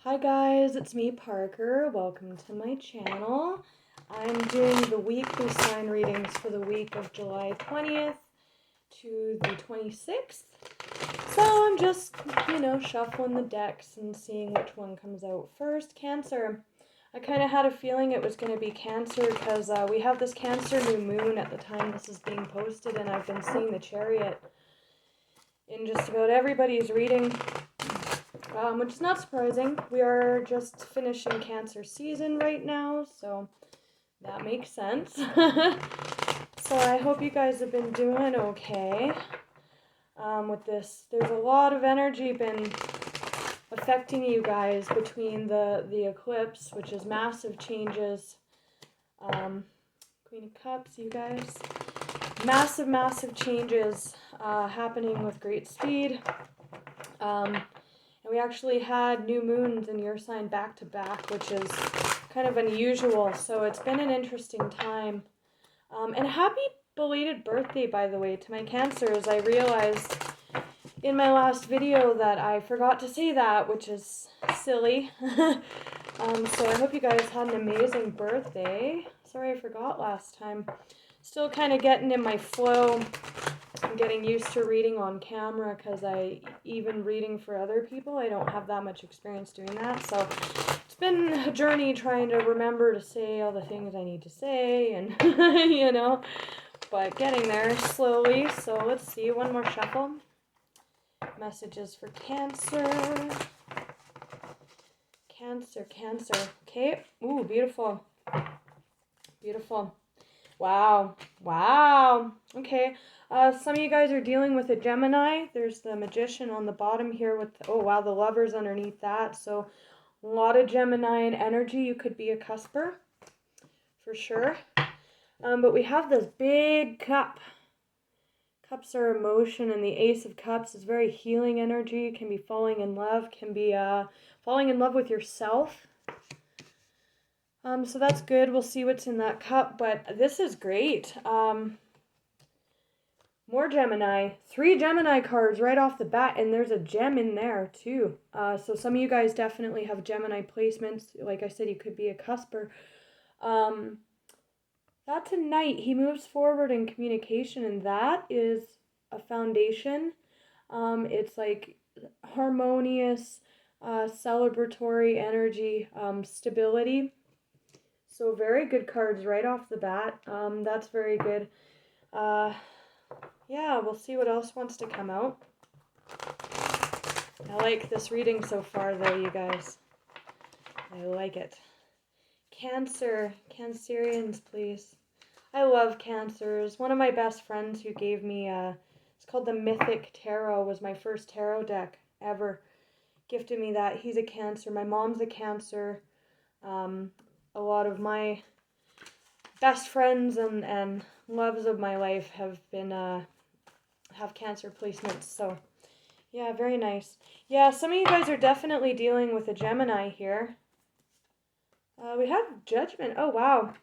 Hi guys, it's me Parker. Welcome to my channel. I'm doing the weekly sign readings for the week of July 20th to the 26th. So I'm just, shuffling the decks and seeing which one comes out first. Cancer. I kind of had a feeling it was going to be Cancer because we have this Cancer new moon at the time this is being posted, and I've been seeing the Chariot in just about everybody's reading. Which is not surprising. We are just finishing Cancer season right now, so that makes sense. So I hope you guys have been doing okay with this. There's a lot of energy been affecting you guys between the eclipse, which is massive changes. Queen of Cups, you guys. Massive changes happening with great speed. And we actually had new moons in your sign back to back, which is kind of unusual. So it's been an interesting time. And happy belated birthday, by the way, to my Cancers. I realized in my last video that I forgot to say that, which is silly. So I hope you guys had an amazing birthday. Sorry I forgot last time. Still kind of getting in my flow. I'm getting used to reading on camera because even reading for other people, I don't have that much experience doing that. So it's been a journey trying to remember to say all the things I need to say and, but getting there slowly. So let's see, one more shuffle. Messages for Cancer. Cancer. Okay. Ooh, beautiful. Beautiful. Wow. Okay. Some of you guys are dealing with a Gemini. There's the Magician on the bottom here with, oh wow, the Lovers underneath that. So a lot of Gemini energy. You could be a cusper for sure. But we have this big cup. Cups are emotion, and the Ace of Cups is very healing energy. Can be falling in love. Can be falling in love with yourself. So that's good. We'll see what's in that cup, but this is great. More Gemini. 3 Gemini cards right off the bat, and there's a gem in there too. So some of you guys definitely have Gemini placements. Like I said, you could be a cusper. That's a Knight. He moves forward in communication, and that is a foundation. It's like harmonious, celebratory energy, stability. So very good cards right off the bat. That's very good. Yeah, we'll see what else wants to come out. I like this reading so far though, you guys. I like it. Cancer. Cancerians, please. I love Cancers. One of my best friends who gave me, it's called the Mythic Tarot, was my first tarot deck ever. Gifted me that. He's a Cancer. My mom's a Cancer. A lot of my best friends and loves of my life have been have Cancer placements. So yeah, very nice. Yeah, some of you guys are definitely dealing with a Gemini here. We have Judgment. Oh wow.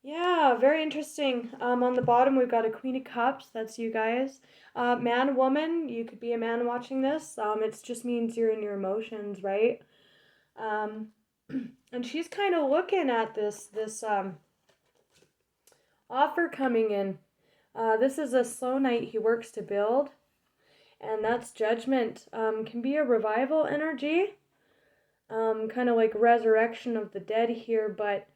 Yeah, very interesting. On the bottom we've got a Queen of Cups. That's you guys. Man, woman. You could be a man watching this. It just means you're in your emotions, right? And she's kind of looking at this offer coming in. This is a slow night he works to build, and that's Judgment. Can be a revival energy, kind of like resurrection of the dead here, but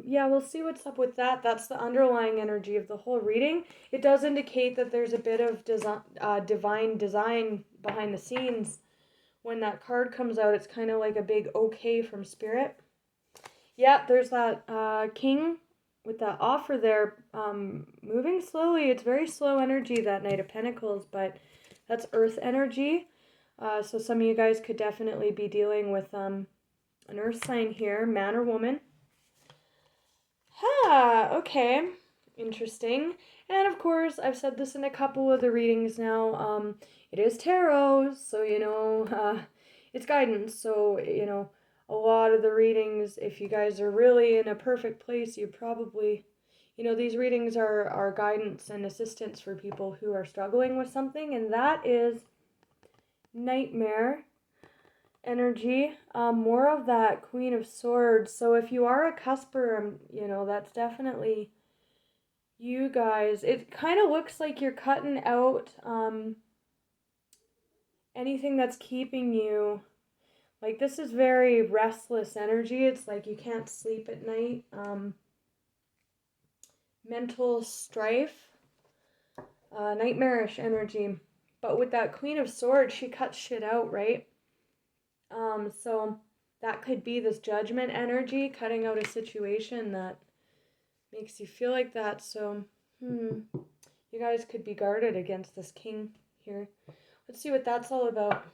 yeah, we'll see what's up with that. That's the underlying energy of the whole reading. It does indicate that there's a bit of divine design behind the scenes. When that card comes out, it's kind of like a big okay from Spirit. Yeah, there's that King with that offer there, moving slowly. It's very slow energy, that Knight of Pentacles, but that's Earth energy. So some of you guys could definitely be dealing with an Earth sign here, man or woman. Okay. Interesting. And of course, I've said this in a couple of the readings now. It is tarot, so, it's guidance. So, a lot of the readings, if you guys are really in a perfect place, you probably, these readings are guidance and assistance for people who are struggling with something, and that is Nightmare. energy, more of that Queen of Swords. So if you are a cusper, you know, that's definitely you guys. It kind of looks like you're cutting out anything that's keeping you, like, this is very restless energy. It's like you can't sleep at night. Mental strife, nightmarish energy. But with that Queen of Swords, she cuts shit out, right? So that could be this judgment energy, cutting out a situation that makes you feel like that. So, you guys could be guarded against this king here. Let's see what that's all about.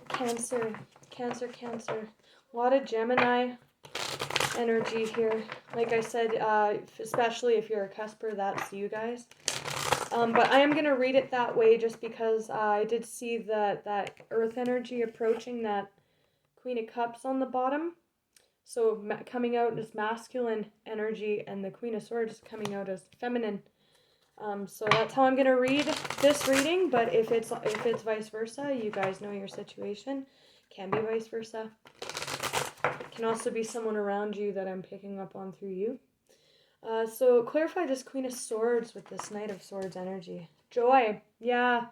Cancer, Cancer, Cancer. A lot of Gemini energy here. Like I said, especially if you're a cusper, that's you guys. But I am going to read it that way just because I did see that earth energy approaching that Queen of Cups on the bottom. So coming out as masculine energy, and the Queen of Swords coming out as feminine. So that's how I'm going to read this reading, but if it's vice versa, you guys know your situation. Can be vice versa. It can also be someone around you that I'm picking up on through you. So clarify this Queen of Swords with this Knight of Swords energy. Joy. Yeah.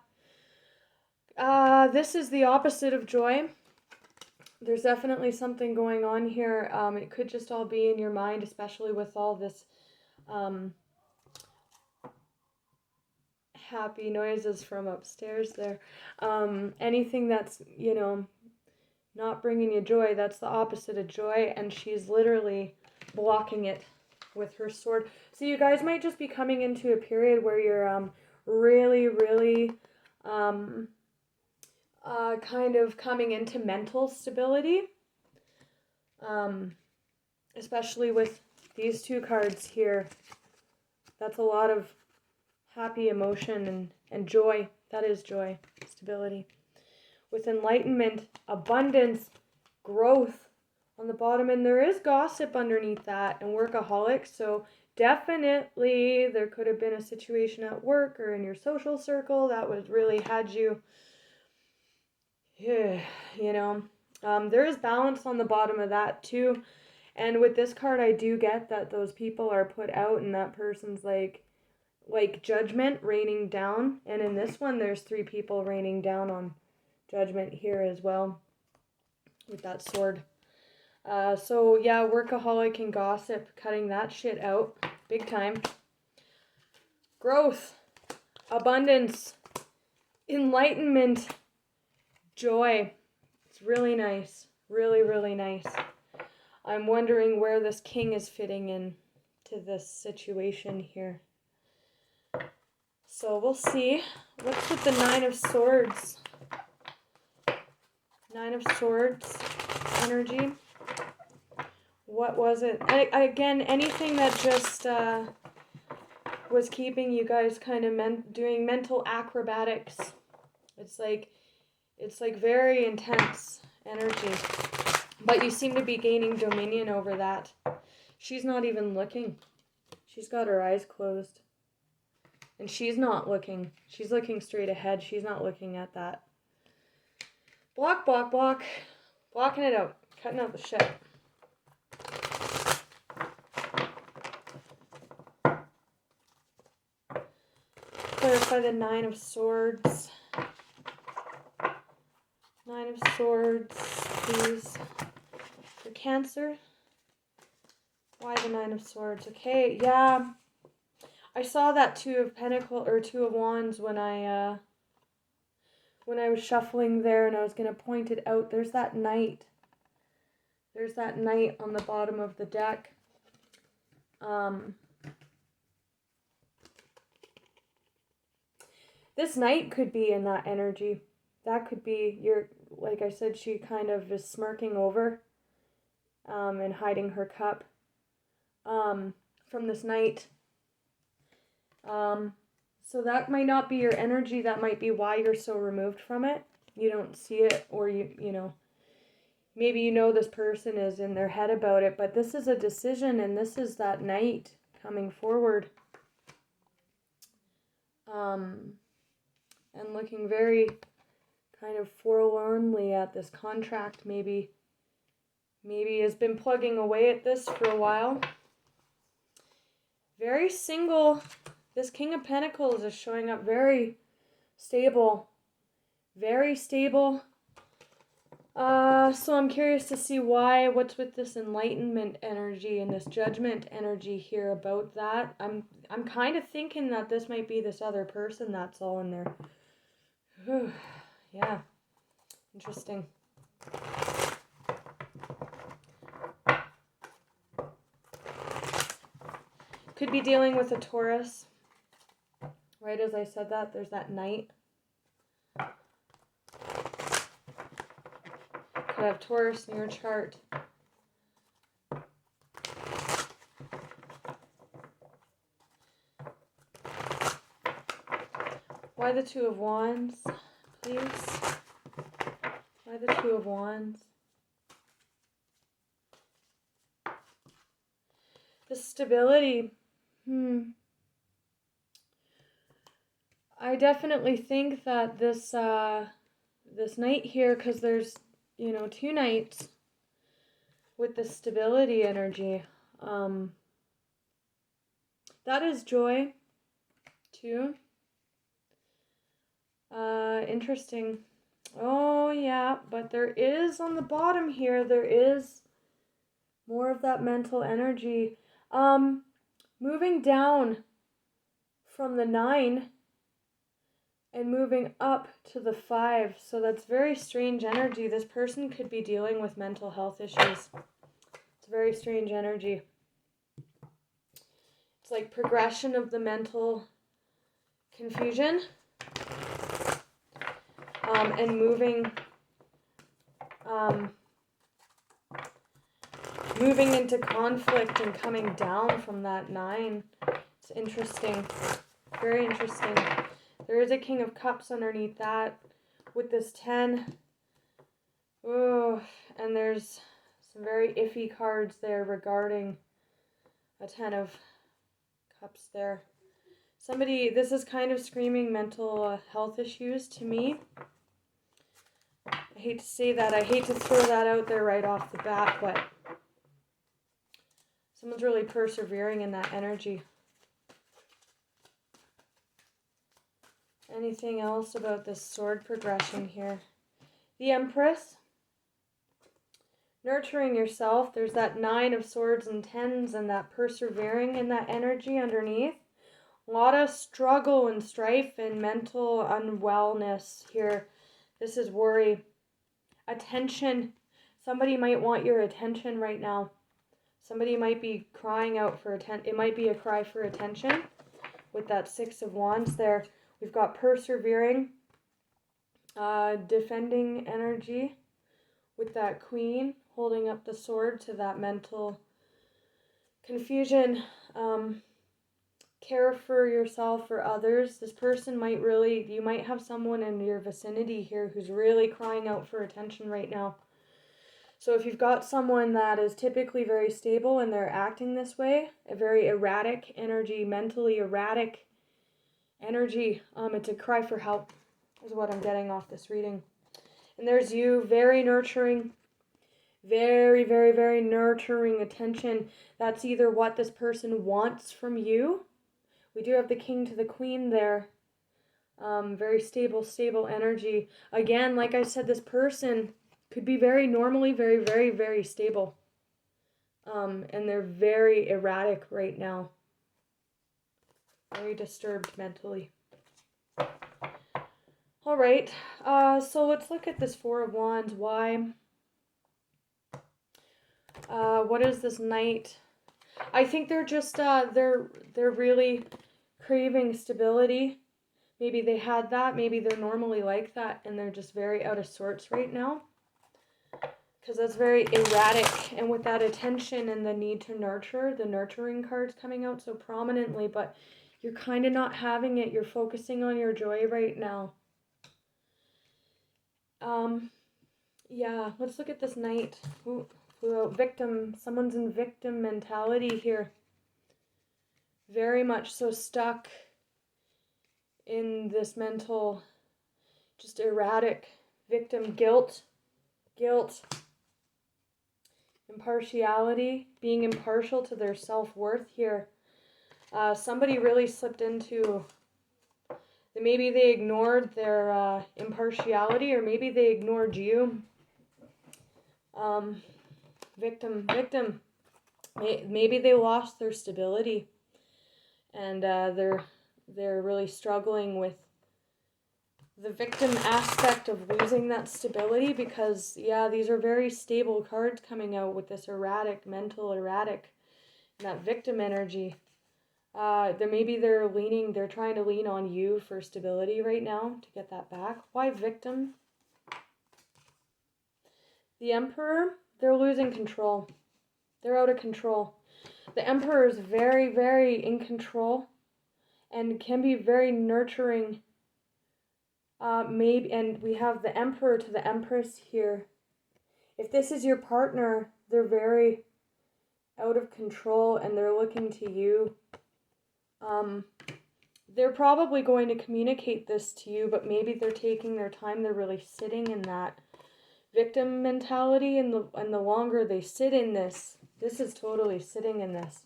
This is the opposite of joy. There's definitely something going on here. It could just all be in your mind, especially with all this happy noises from upstairs there. Anything that's, you know, not bringing you joy, that's the opposite of joy, and she's literally blocking it with her sword. So you guys might just be coming into a period where you're really kind of coming into mental stability, especially with these two cards here. That's a lot of happy emotion and joy. That is joy, stability. With enlightenment, abundance, growth on the bottom, and there is gossip underneath that, and workaholics. So definitely there could have been a situation at work or in your social circle that was really had you, you know. There is balance on the bottom of that too. And with this card, I do get that those people are put out, and that person's like judgment raining down. And in this one, there's 3 people raining down on judgment here as well with that sword. So yeah, workaholic and gossip, cutting that shit out big time. Growth, abundance, enlightenment, joy. It's really nice. Really nice. I'm wondering where this king is fitting in to this situation here. So we'll see. What's with the 9 of Swords? 9 of Swords energy. What was it? Again, anything that just was keeping you guys kind of doing mental acrobatics. It's like very intense energy. But you seem to be gaining dominion over that. She's not even looking. She's got her eyes closed. And she's not looking. She's looking straight ahead. She's not looking at that. Block. Blocking it out. Cutting out the shit. Clarify the 9 of Swords. 9 of Swords, please. For Cancer. Why the 9 of Swords? Okay, yeah. I saw that 2 of Pentacles or 2 of Wands when I was shuffling there, and I was going to point it out. There's that Knight. There's that Knight on the bottom of the deck. This Knight could be in that energy. That could be like I said, she kind of is smirking over and hiding her cup from this Knight. So that might not be your energy. That might be why you're so removed from it. You don't see it, or you know, maybe you know this person is in their head about it, but this is a decision, and this is that Knight coming forward. And looking very kind of forlornly at this contract, maybe has been plugging away at this for a while. Very single. This King of Pentacles is showing up very stable. Very stable. So I'm curious to see what's with this enlightenment energy and this judgment energy here about that. I'm kind of thinking that this might be this other person that's all in there. Whew. Yeah. Interesting. Could be dealing with a Taurus. Right as I said that, there's that Knight. Could have Taurus in your chart. Why the Two of Wands, please? Why the Two of Wands? The stability. I definitely think that this this Knight here, because there's, you know, two Knights with the stability energy. That is joy, too. Interesting. Oh, yeah, but there is on the bottom here, there is more of that mental energy. Moving down from the 9 and moving up to the 5. So that's very strange energy. This person could be dealing with mental health issues. It's very strange energy. It's like progression of the mental confusion. And moving into conflict and coming down from that 9. It's interesting. Very interesting. There is a King of Cups underneath that with this 10. Oh, and there's some very iffy cards there regarding a 10 of Cups there. Somebody, this is kind of screaming mental health issues to me. I hate to say that. I hate to throw that out there right off the bat, but someone's really persevering in that energy. Anything else about this sword progression here? The Empress. Nurturing yourself. There's that 9 of Swords and 10s and that persevering in that energy underneath. A lot of struggle and strife and mental unwellness here. This is worry. Attention. Somebody might want your attention right now. Somebody might be crying out for attention. It might be a cry for attention with that 6 of Wands there. We've got persevering, defending energy with that Queen holding up the sword to that mental confusion. Care for yourself or others. This person might really, you might have someone in your vicinity here who's really crying out for attention right now. So if you've got someone that is typically very stable and they're acting this way, a very erratic energy, mentally erratic energy, it's a cry for help is what I'm getting off this reading. And there's you, very nurturing, very, very, very nurturing attention. That's either what this person wants from you. We do have the King to the Queen there. Very stable energy. Again, like I said, this person could be very normally, very, very, very stable. And they're very erratic right now. Very disturbed mentally. All right. So let's look at this 4 of Wands. Why? What is this Knight? I think they're just they're really craving stability. Maybe they had that. Maybe they're normally like that, and they're just very out of sorts right now. Because that's very erratic, and with that attention and the need to nurture, the nurturing card's coming out so prominently, but you're kind of not having it. You're focusing on your joy right now. Yeah, let's look at this Knight. Ooh, victim. Someone's in victim mentality here. Very much so stuck in this mental, just erratic Victim guilt, impartiality, being impartial to their self-worth here. Somebody really slipped into, maybe they ignored their impartiality, or maybe they ignored you. Victim. Maybe they lost their stability, and they're really struggling with the victim aspect of losing that stability, because yeah, these are very stable cards coming out with this mental erratic, and that victim energy. They're trying to lean on you for stability right now to get that back. Why victim? The Emperor, they're losing control. They're out of control. The Emperor is very, very in control and can be very nurturing. And we have the Emperor to the Empress here. If this is your partner, they're very out of control and they're looking to you. They're probably going to communicate this to you, but maybe they're taking their time. They're really sitting in that victim mentality, and the longer they sit in this is totally sitting in this,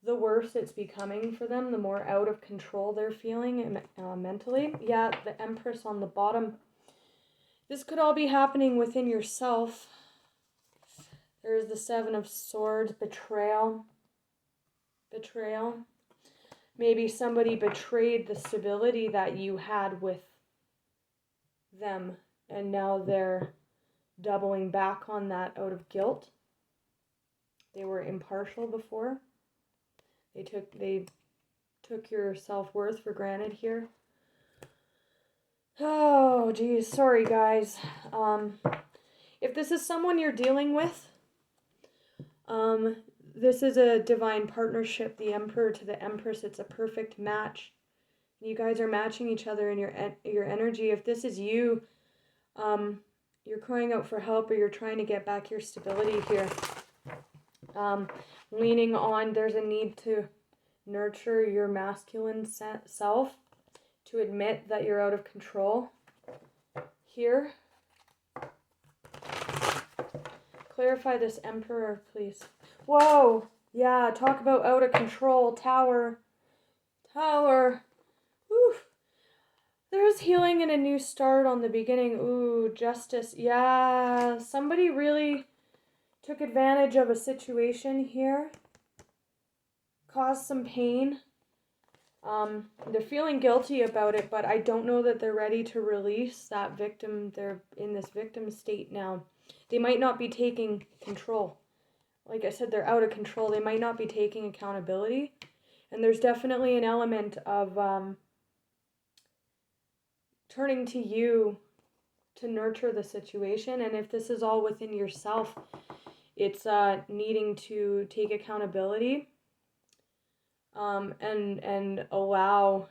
the worse it's becoming for them, the more out of control they're feeling mentally. Yeah, the Empress on the bottom. This could all be happening within yourself. There's the Seven of Swords, betrayal. Maybe somebody betrayed the stability that you had with them, and now they're doubling back on that out of guilt. They were impartial before. They took your self-worth for granted here. Oh, geez. Sorry, guys. If this is someone you're dealing with, this is a divine partnership, the Emperor to the Empress. It's a perfect match. You guys are matching each other in your energy. If this is you, you're crying out for help, or you're trying to get back your stability here. Leaning on, there's a need to nurture your masculine self, to admit that you're out of control here. Clarify this Emperor, please. Whoa! Yeah, talk about out of control. Tower. Ooh. There's healing and a new start on the beginning. Ooh, justice. Yeah, somebody really took advantage of a situation here. Caused some pain. They're feeling guilty about it, but I don't know that they're ready to release that victim. They're in this victim state now. They might not be taking control. Like I said, they're out of control. They might not be taking accountability. And there's definitely an element of turning to you to nurture the situation. And if this is all within yourself, it's needing to take accountability. And allow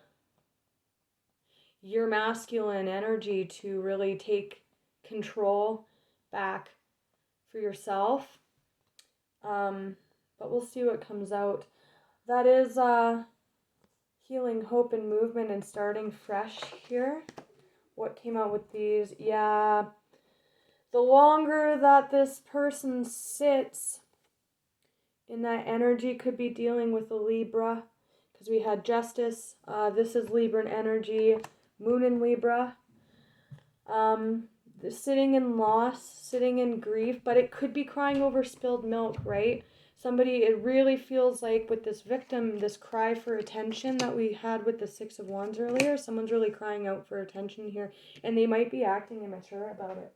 your masculine energy to really take control back for yourself. But we'll see what comes out. That is healing, hope, and movement, and starting fresh here. What came out with these? Yeah, the longer that this person sits in that energy, could be dealing with a Libra, because we had justice. This is Libran energy, moon in Libra. Sitting in loss, sitting in grief, but it could be crying over spilled milk, right? It really feels like with this victim, this cry for attention that we had with the Six of Wands earlier, someone's really crying out for attention here, and they might be acting immature about it.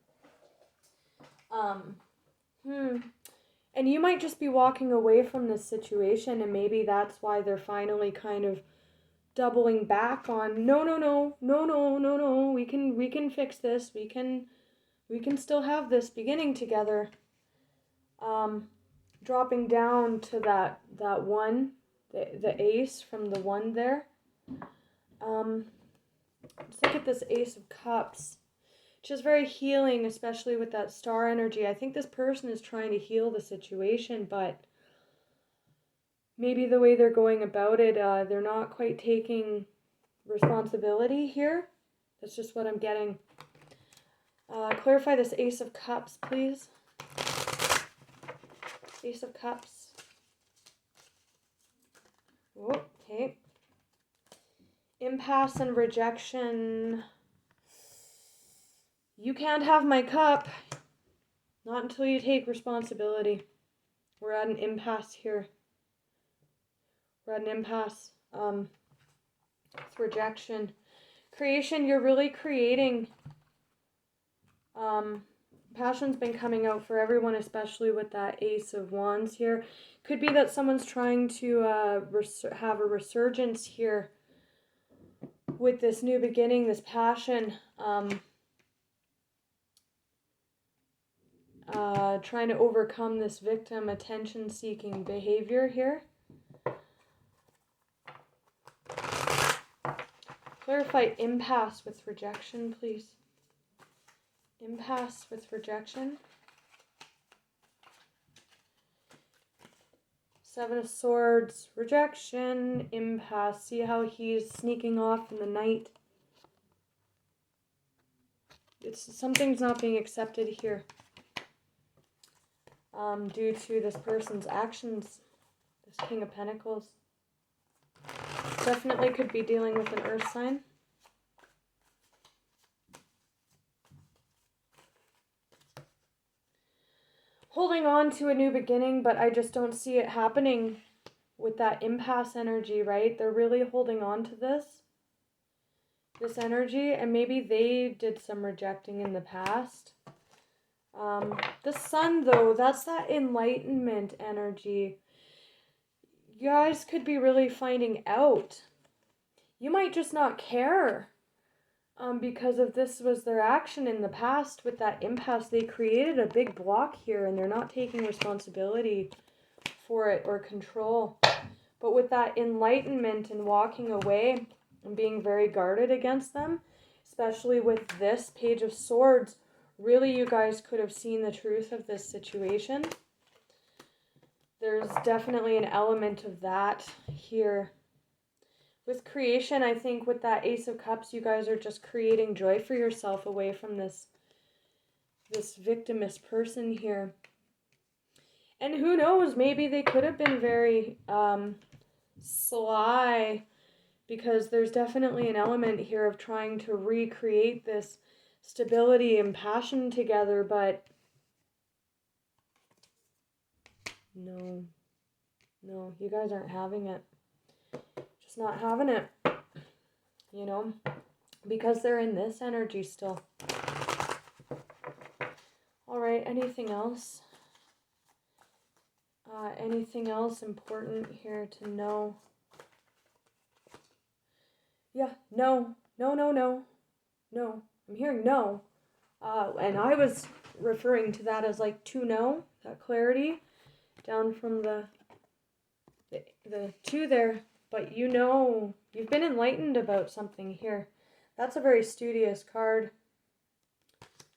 And you might just be walking away from this situation, and maybe that's why they're finally kind of doubling back on, no, we can fix this, we can still have this beginning together. Dropping down to that one, the ace from the one there. Let's look at this Ace of Cups. Which is very healing, especially with that star energy. I think this person is trying to heal the situation, but maybe the way they're going about it, they're not quite taking responsibility here. That's just what I'm getting. Clarify this Ace of Cups, please. Ace of Cups. Oh, okay. Impasse and rejection. You can't have my cup. Not until you take responsibility. We're at an impasse here. We're at an impasse. With rejection. Creation, you're really creating. Passion's been coming out for everyone, especially with that Ace of Wands here. Could be that someone's trying to have a resurgence here with this new beginning, this passion. Trying to overcome this victim attention-seeking behavior here. Clarify impasse with rejection, please. Impasse with rejection. Seven of Swords, rejection, impasse. See how he's sneaking off in the night. Something's not being accepted here. Due to this person's actions. This King of Pentacles. Definitely could be dealing with an earth sign. Holding on to a new beginning, but I just don't see it happening with that impasse energy, right? They're really holding on to this energy, and maybe they did some rejecting in the past. The Sun, though, that's that enlightenment energy. You guys could be really finding out. You might just not care. Because if this was their action in the past with that impasse, they created a big block here and they're not taking responsibility for it or control. But with that enlightenment and walking away and being very guarded against them, especially with this Page of Swords, really you guys could have seen the truth of this situation. There's definitely an element of that here. With creation, I think with that Ace of Cups, you guys are just creating joy for yourself away from this victimist person here. And who knows, maybe they could have been very sly, because there's definitely an element here of trying to recreate this stability and passion together, but no, you guys aren't having it. Just not having it, you know, because they're in this energy still. All right, anything else? Anything else important here to know? Yeah, no. I'm hearing no. And I was referring to that as like to know, that clarity, down from the two there. But you know, you've been enlightened about something here. That's a very studious card.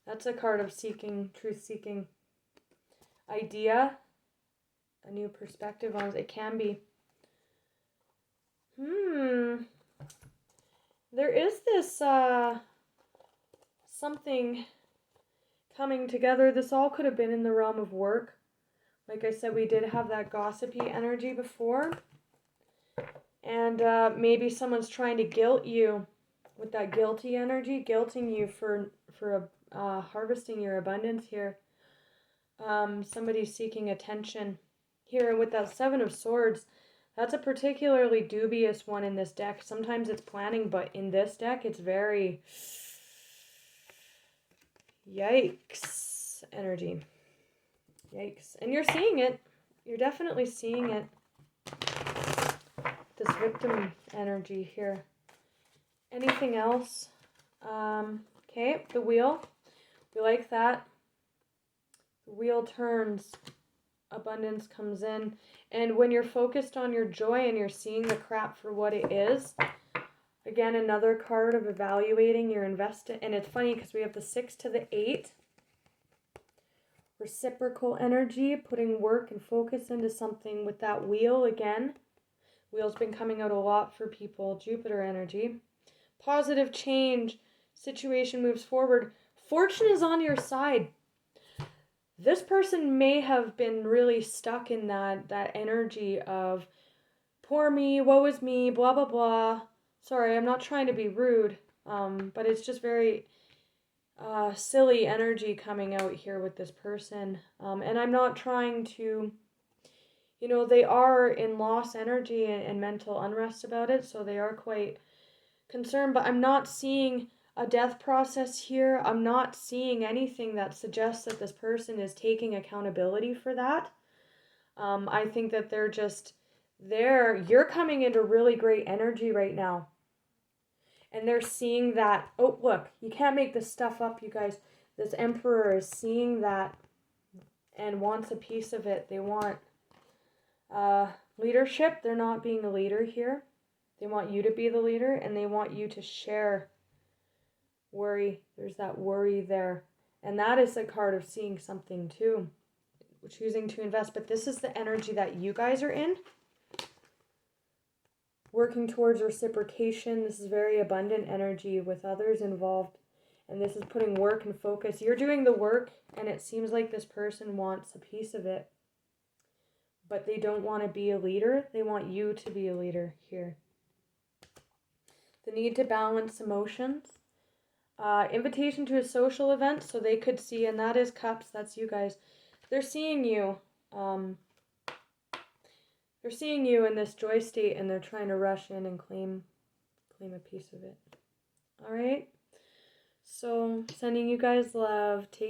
That's a card of seeking, truth-seeking idea. A new perspective on it. It can be. There is this something coming together. This all could have been in the realm of work. Like I said, we did have that gossipy energy before. And maybe someone's trying to guilt you with that guilty energy, guilting you for harvesting your abundance here. Somebody's seeking attention here with that Seven of Swords. That's a particularly dubious one in this deck. Sometimes it's planning, but in this deck, it's very yikes energy. Yikes. And you're seeing it. You're definitely seeing it. This victim energy here. Anything else? Okay, the wheel. We like that. The wheel turns. Abundance comes in. And when you're focused on your joy and you're seeing the crap for what it is, again, another card of evaluating your investment. And it's funny because we have the 6 to the 8. Reciprocal energy, putting work and focus into something with that wheel again. Wheel's been coming out a lot for people. Jupiter energy. Positive change. Situation moves forward. fortune is on your side. This person may have been really stuck in that energy of poor me, woe is me, blah, blah, blah. Sorry, I'm not trying to be rude, but it's just very silly energy coming out here with this person. And I'm not trying to, you know, they are in loss energy and mental unrest about it, so they are quite concerned, but I'm not seeing a death process here. I'm not seeing anything that suggests that this person is taking accountability for that. I think that they're just there. You're coming into really great energy right now. And they're seeing that, oh, look, you can't make this stuff up, you guys. This emperor is seeing that and wants a piece of it. They want leadership. They're not being a leader here. They want you to be the leader, and they want you to share worry. There's that worry there. And that is the card of seeing something too. Choosing to invest. But this is the energy that you guys are in. Working towards reciprocation. This is very abundant energy with others involved. And this is putting work and focus. You're doing the work, and it seems like this person wants a piece of it. But they don't want to be a leader. They want you to be a leader here. The need to balance emotions. Invitation to a social event, so they could see, and that is cups, that's you guys. They're seeing you. They're seeing you in this joy state, and they're trying to rush in and claim a piece of it. All right. So sending you guys love. Take